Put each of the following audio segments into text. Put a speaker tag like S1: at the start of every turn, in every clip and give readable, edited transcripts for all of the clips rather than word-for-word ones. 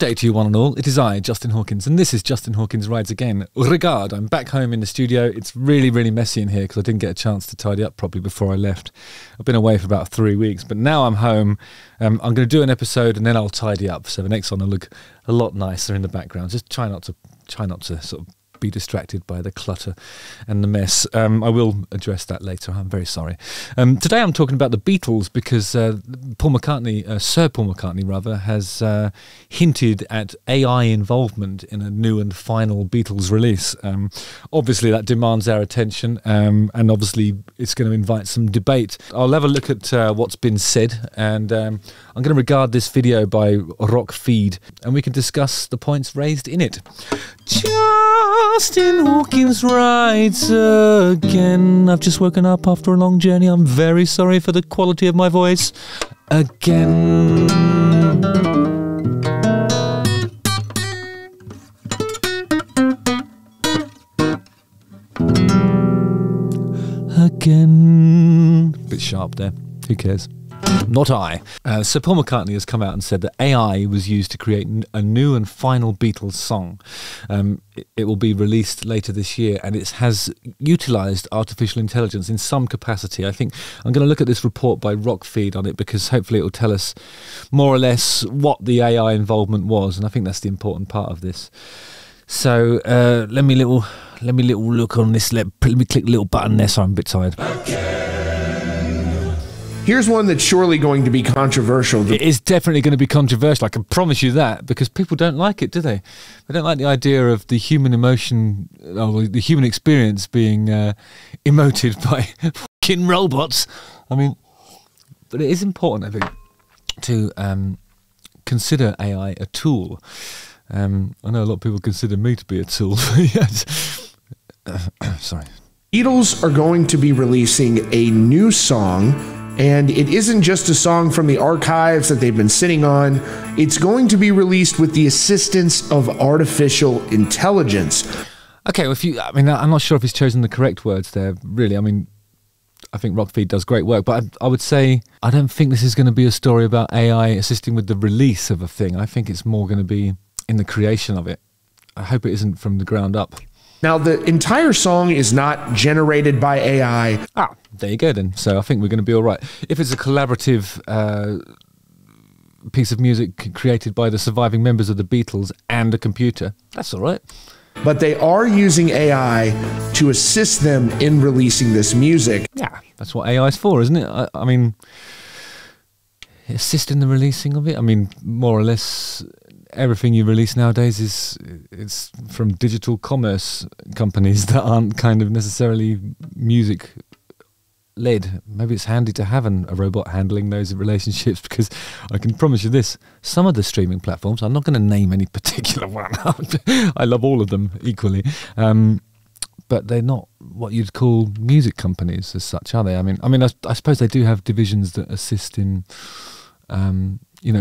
S1: day to you one and all. It is I, Justin Hawkins, and this is Justin Hawkins Rides Again. Regard, I'm back home in the studio. It's really, really messy in here because I didn't get a chance to tidy up properly before I left. I've been away for about 3 weeks, but now I'm home. I'm going to do an episode and then I'll tidy up, so the next one will look a lot nicer in the background. Just try not to sort of be distracted by the clutter and the mess. I will address that later. I'm very sorry. Today I'm talking about the Beatles because Sir Paul McCartney rather, has hinted at AI involvement in a new and final Beatles release. Obviously that demands our attention, and obviously it's going to invite some debate. I'll have a look at what's been said, and I'm going to regard this video by Rock Feed, and we can discuss the points raised in it. Justin Hawkins Rides Again. I've just woken up after a long journey. I'm very sorry for the quality of my voice. Again. Again. Bit sharp there. Who cares? Not I. Sir Paul McCartney has come out and said that AI was used to create a new and final Beatles song. It will be released later this year, and it has utilised artificial intelligence in some capacity. I think I'm going to look at this report by Rock Feed on it because hopefully it will tell us more or less what the AI involvement was, and I think that's the important part of this. So let me little look on this. Let me click the little button there. So I'm a bit tired.
S2: Here's one that's surely going to be controversial.
S1: It is definitely going to be controversial, I can promise you that, because people don't like it, do they? They don't like the idea of the human emotion, or the human experience being emoted by fucking robots. I mean, but it is important, I think, to consider AI a tool. I know a lot of people consider me to be a tool. Yes. Sorry.
S2: Beatles are going to be releasing a new song. And it isn't just a song from the archives that they've been sitting on. It's going to be released with the assistance of artificial intelligence.
S1: Okay, well, I'm not sure if he's chosen the correct words there, really. I mean, I think Rockfeed does great work, but I would say I don't think this is going to be a story about AI assisting with the release of a thing. I think it's more going to be in the creation of it. I hope it isn't from the ground up.
S2: Now, the entire song is not generated by AI.
S1: Ah, there you go then. So I think we're going to be all right. If it's a collaborative piece of music created by the surviving members of the Beatles and a computer, that's all right.
S2: But they are using AI to assist them in releasing this music.
S1: Yeah, that's what AI is for, isn't it? I mean, assist in the releasing of it. I mean, more or less everything you release nowadays it's from digital commerce companies that aren't kind of necessarily music led. Maybe it's handy to have a robot handling those relationships, because I can promise you this, some of the streaming platforms, I'm not going to name any particular one, I love all of them equally, but they're not what you'd call music companies as such, are they? I mean, I suppose they do have divisions that assist in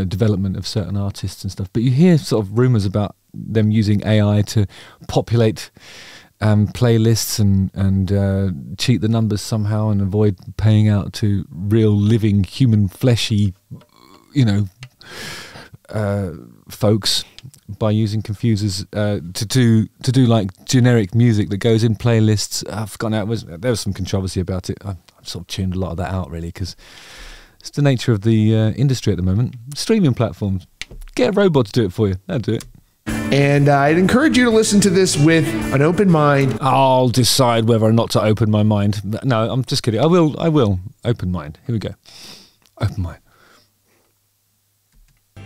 S1: development of certain artists and stuff. But you hear sort of rumours about them using AI to populate playlists and cheat the numbers somehow and avoid paying out to real living human fleshy, folks by using confusers to do like generic music that goes in playlists. I've forgotten how it was. There was some controversy about it. I've sort of tuned a lot of that out really, because it's the nature of the industry at the moment. Streaming platforms. Get a robot to do it for you. They'll do it.
S2: And I'd encourage you to listen to this with an open mind.
S1: I'll decide whether or not to open my mind. No, I'm just kidding. I will open mind. Here we go. Open mind.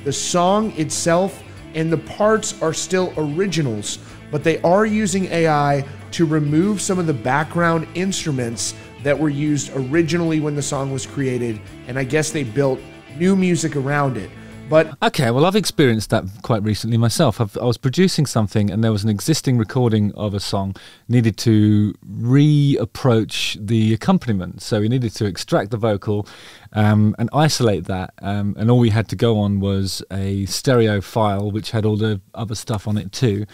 S2: The song itself and the parts are still originals, but they are using AI to remove some of the background instruments that were used originally when the song was created, and I guess they built new music around it. But
S1: okay, well, I've experienced that quite recently myself. I was producing something and there was an existing recording of a song, needed to reapproach the accompaniment. So we needed to extract the vocal and isolate that. And all we had to go on was a stereo file, which had all the other stuff on it too.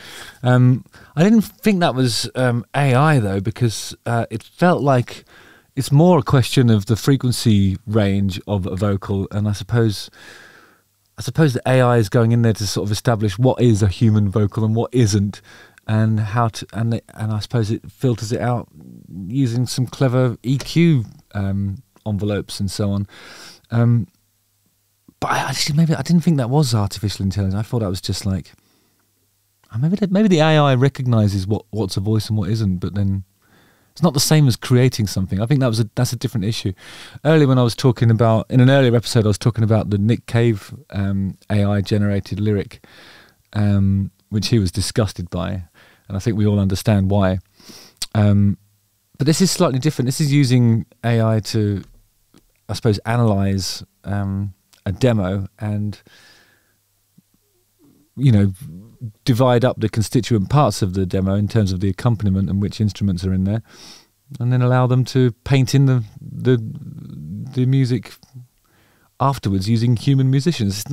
S1: I didn't think that was AI though, because it felt like it's more a question of the frequency range of a vocal. And I suppose suppose the AI is going in there to sort of establish what is a human vocal and what isn't, and how to, and I suppose it filters it out using some clever EQ envelopes and so on. But maybe I didn't think that was artificial intelligence. I thought that was just like, maybe the AI recognizes what's a voice and what isn't, but then it's not the same as creating something. I think that's a different issue. Earlier when I was talking about, in an earlier episode, I was talking about the Nick Cave AI generated lyric, which he was disgusted by, and I think we all understand why. But this is slightly different. This is using AI to, I suppose, analyze a demo and, divide up the constituent parts of the demo in terms of the accompaniment and which instruments are in there, and then allow them to paint in the music afterwards using human musicians.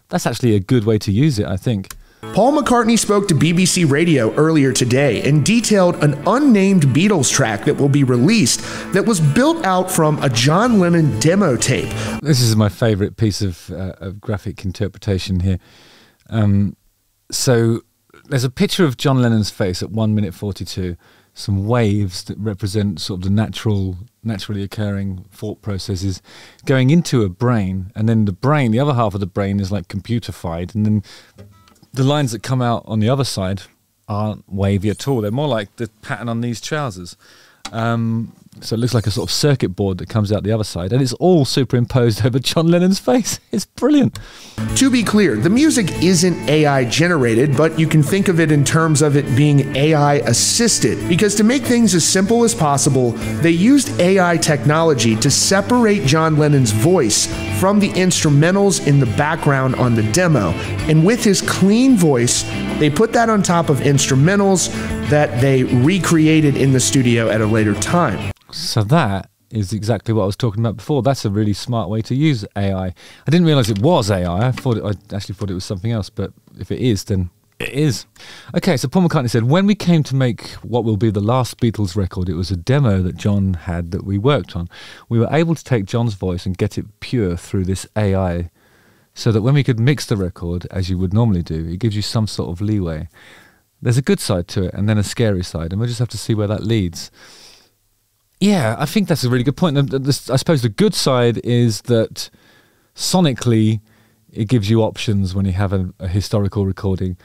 S1: That's actually a good way to use it, I think.
S2: Paul McCartney spoke to BBC Radio earlier today and detailed an unnamed Beatles track that will be released that was built out from a John Lennon demo tape.
S1: This is my favourite piece of graphic interpretation here. So there's a picture of John Lennon's face at 1 minute 42, some waves that represent sort of the naturally occurring thought processes going into a brain, and then the other half of the brain is like computerified, and then the lines that come out on the other side aren't wavy at all. They're more like the pattern on these trousers. So it looks like a sort of circuit board that comes out the other side, and it's all superimposed over John Lennon's face. It's brilliant.
S2: To be clear, the music isn't AI generated, but you can think of it in terms of it being AI assisted, because to make things as simple as possible, they used AI technology to separate John Lennon's voice from the instrumentals in the background on the demo. And with his clean voice, they put that on top of instrumentals that they recreated in the studio at a later time.
S1: So that is exactly what I was talking about before. That's a really smart way to use AI. I didn't realize it was AI. I actually thought it was something else, but if it is, then it is. Okay, so Paul McCartney said, when we came to make what will be the last Beatles record, it was a demo that John had that we worked on. We were able to take John's voice and get it pure through this AI, so that when we could mix the record, as you would normally do, it gives you some sort of leeway. There's a good side to it and then a scary side, and we'll just have to see where that leads. Yeah, I think that's a really good point. I suppose the good side is that sonically it gives you options when you have a historical recording.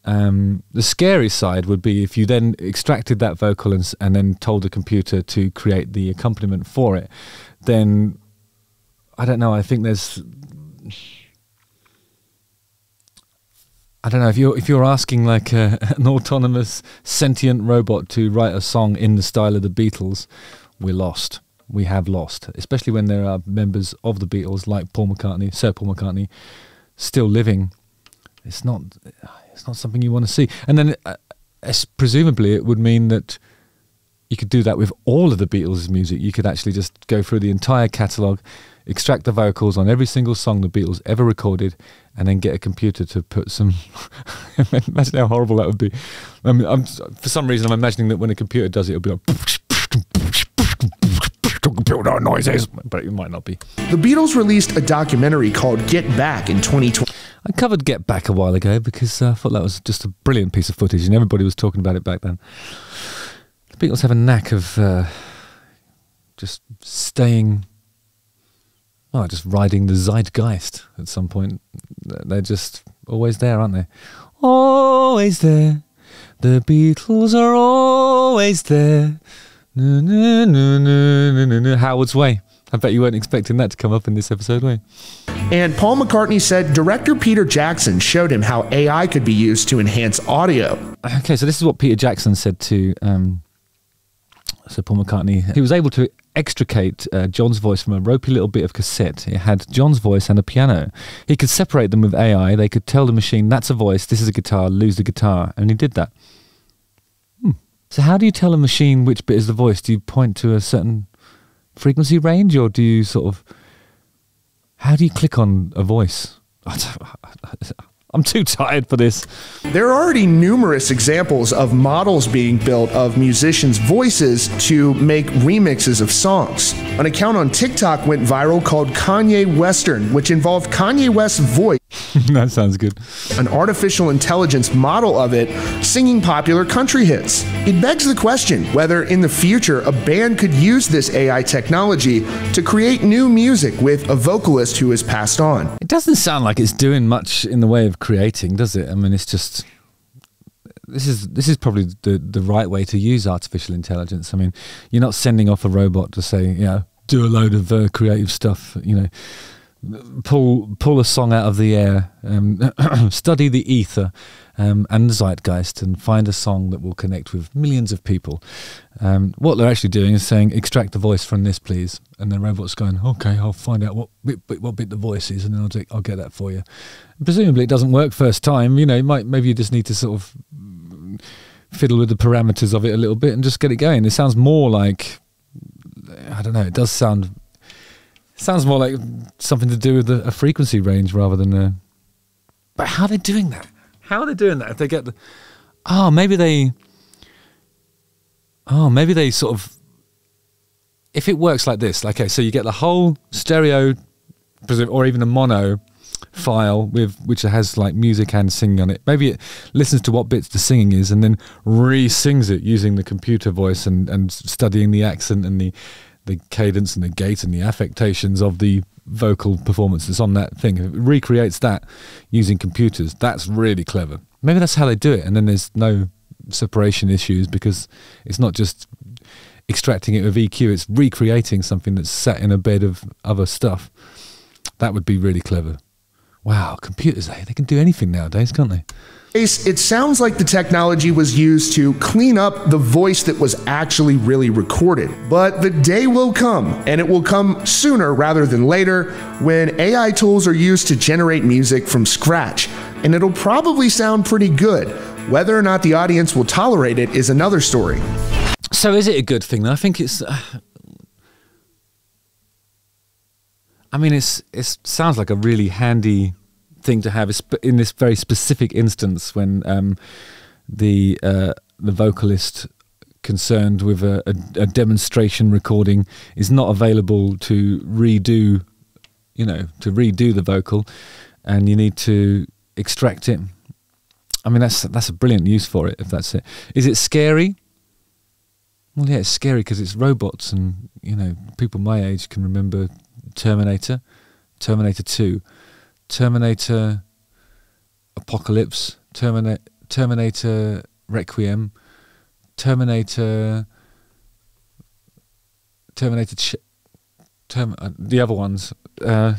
S1: The scary side would be if you then extracted that vocal and then told the computer to create the accompaniment for it. Then, I don't know, I think there's... I don't know, if you're asking like an autonomous sentient robot to write a song in the style of the Beatles, we're lost. We have lost, especially when there are members of the Beatles like Sir Paul McCartney, still living. It's not something you want to see. And then presumably it would mean that you could do that with all of the Beatles' music. You could actually just go through the entire catalogue, extract the vocals on every single song the Beatles ever recorded, and then get a computer to put some... Imagine how horrible that would be. For some reason, I'm imagining that when a computer does it, it'll be like... computer noises, but it might not be.
S2: The Beatles released a documentary called Get Back in 2020.
S1: I covered Get Back a while ago because I thought that was just a brilliant piece of footage, and everybody was talking about it back then. The Beatles have a knack of just staying... Oh, just riding the zeitgeist at some point. They're just always there, aren't they? Always there. The Beatles are always there. No, no, no, no, no, no, no. Howard's Way. I bet you weren't expecting that to come up in this episode, were you?
S2: And Paul McCartney said director Peter Jackson showed him how AI could be used to enhance audio.
S1: Okay, so this is what Peter Jackson said to Sir Paul McCartney. He was able to extricate John's voice from a ropey little bit of cassette. It had John's voice and a piano. He could separate them with AI. They could tell the machine, that's a voice, this is a guitar, lose the guitar. And he did that. So how do you tell a machine which bit is the voice? Do you point to a certain frequency range, or do you sort of... How do you click on a voice? I'm too tired for this.
S2: There are already numerous examples of models being built of musicians' voices to make remixes of songs. An account on TikTok went viral called Kanye Western, which involved Kanye West's voice.
S1: That sounds good.
S2: An artificial intelligence model of it singing popular country hits. It begs the question whether in the future a band could use this AI technology to create new music with a vocalist who has passed on.
S1: It doesn't sound like it's doing much in the way of creating, does it? I mean, it's just... This is probably the right way to use artificial intelligence. I mean, you're not sending off a robot to say, you know, do a load of creative stuff, you know, pull a song out of the air, study the ether and the zeitgeist and find a song that will connect with millions of people. What they're actually doing is saying, extract the voice from this, please. And the robot's going, okay, I'll find out what bit the voice is, and then I'll get that for you. Presumably it doesn't work first time. You know, maybe you just need to sort of fiddle with the parameters of it a little bit and just get it going. It sounds more like, I don't know, it does sound... Sounds more like something to do with a frequency range rather than a... But how are they doing that? How are they doing that? If they get the... maybe they sort of... If it works like this, okay, so you get the whole stereo, or even a mono file which has like music and singing on it. Maybe it listens to what bits the singing is and then re-sings it using the computer voice and studying the accent and the cadence and the gait and the affectations of the vocal performance that's on that thing. If it recreates that using computers, that's really clever. Maybe that's how they do it, and then there's no separation issues because it's not just extracting it with EQ, it's recreating something that's sat in a bed of other stuff. That would be really clever. Wow, computers, they can do anything nowadays, can't they?
S2: It sounds like the technology was used to clean up the voice that was actually really recorded. But the day will come, and it will come sooner rather than later, when AI tools are used to generate music from scratch. And it'll probably sound pretty good. Whether or not the audience will tolerate it is another story.
S1: So is it a good thing? I think it's... I mean, it sounds like a really handy thing to have in this very specific instance when the vocalist concerned with a demonstration recording is not available to redo the vocal, and you need to extract it. I mean, that's a brilliant use for it if that's it. Is it scary? Well, yeah, it's scary because it's robots, and you know, people my age can remember Terminator, Terminator 2, Terminator Apocalypse, Terminator Requiem, the other ones. Yeah,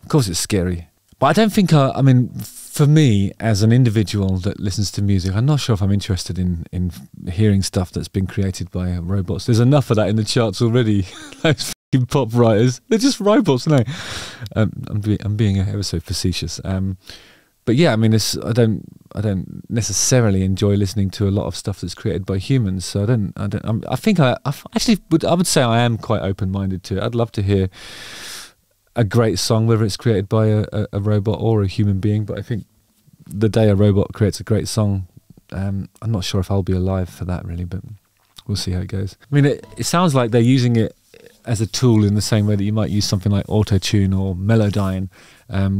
S1: of course it's scary. But I don't think, I mean, for me, as an individual that listens to music, I'm not sure if I'm interested in hearing stuff that's been created by robots. There's enough of that in the charts already. Those fucking pop writers, they're just robots, no. I'm being ever so facetious. But yeah, I mean, I don't necessarily enjoy listening to a lot of stuff that's created by humans. So I would say I am quite open-minded to it. I'd love to hear a great song, whether it's created by a robot or a human being. But I think the day a robot creates a great song, I'm not sure if I'll be alive for that really, but we'll see how it goes. I mean, it sounds like they're using it as a tool in the same way that you might use something like Auto-Tune or Melodyne,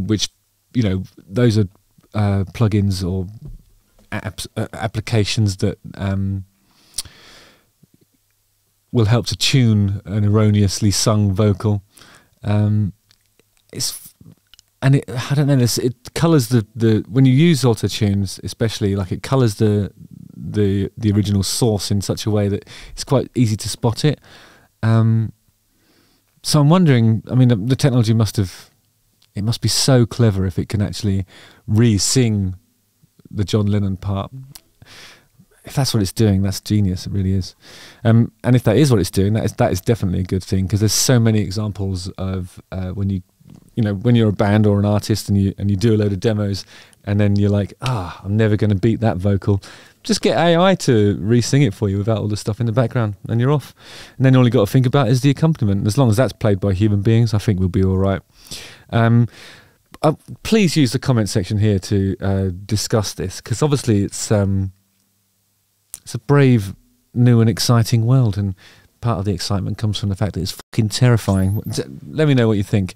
S1: which, you know, those are plugins or applications that will help to tune an erroneously sung vocal. I don't know, it colours the when you use auto-tunes, especially, like, it colours the original source in such a way that it's quite easy to spot it. So I'm wondering, I mean, the technology must be so clever if it can actually re-sing the John Lennon part. If that's what it's doing, that's genius. It really is. And if that is what it's doing, that is definitely a good thing, because there's so many examples of when you're a band or an artist and you do a load of demos, and then you're like, I'm never going to beat that vocal. Just get AI to re-sing it for you without all the stuff in the background, and you're off. And then all you got to think about is the accompaniment. As long as that's played by human beings, I think we'll be all right. Please use the comment section here to discuss this, because obviously it's a brave, new and exciting world, and part of the excitement comes from the fact that it's fucking terrifying. Let me know what you think.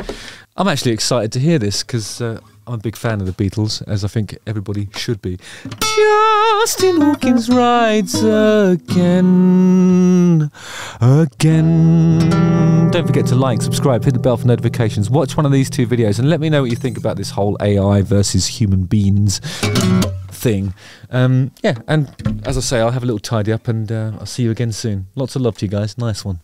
S1: I'm actually excited to hear this, because I'm a big fan of the Beatles, as I think everybody should be. Justin Hawkins rides again. Don't forget to like, subscribe, hit the bell for notifications. Watch one of these 2 videos and let me know what you think about this whole AI versus human beings thing. And as I say, I'll have a little tidy up and I'll see you again soon. Lots of love to you guys. Nice one.